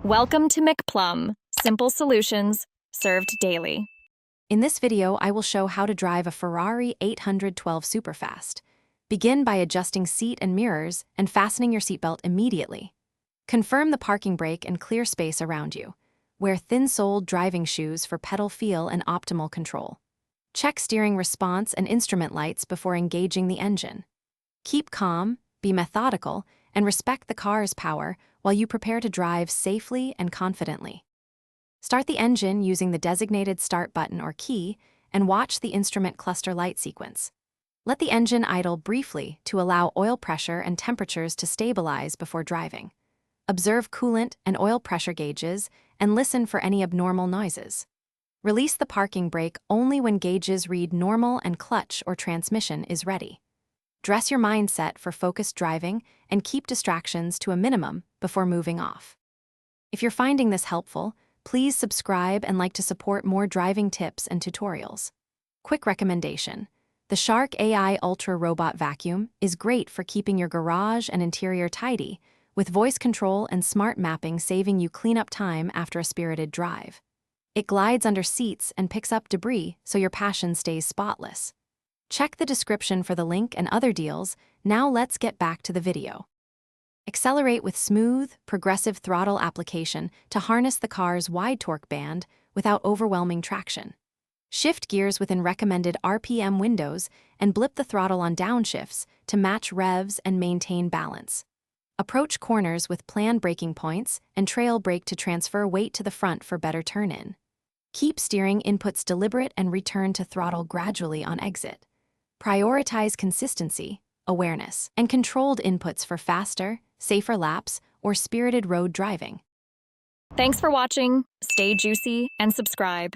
Welcome to McPlum, simple solutions served daily. In this video, I will show how to drive a Ferrari 812 Superfast. Begin by adjusting seat and mirrors and fastening your seatbelt immediately. Confirm the parking brake and clear space around you. Wear thin-soled driving shoes for pedal feel and optimal control. Check steering response and instrument lights before engaging the engine. Keep calm, be methodical, and respect the car's power while you prepare to drive safely and confidently. Start the engine using the designated start button or key and watch the instrument cluster light sequence. Let the engine idle briefly to allow oil pressure and temperatures to stabilize before driving. Observe coolant and oil pressure gauges and listen for any abnormal noises. Release the parking brake only when gauges read normal and clutch or transmission is ready. Dress your mindset for focused driving and keep distractions to a minimum before moving off. If you're finding this helpful, please subscribe and like to support more driving tips and tutorials. Quick recommendation: the Shark AI Ultra Robot Vacuum is great for keeping your garage and interior tidy, with voice control and smart mapping saving you cleanup time after a spirited drive. It glides under seats and picks up debris so your passion stays spotless. Check the description for the link and other deals. Now let's get back to the video. Accelerate with smooth, progressive throttle application to harness the car's wide torque band without overwhelming traction. Shift gears within recommended RPM windows and blip the throttle on downshifts to match revs and maintain balance. Approach corners with planned braking points and trail brake to transfer weight to the front for better turn-in. Keep steering inputs deliberate and return to throttle gradually on exit. Prioritize consistency, awareness, and controlled inputs for faster, safer laps or spirited road driving. Thanks for watching. Stay juicy and subscribe.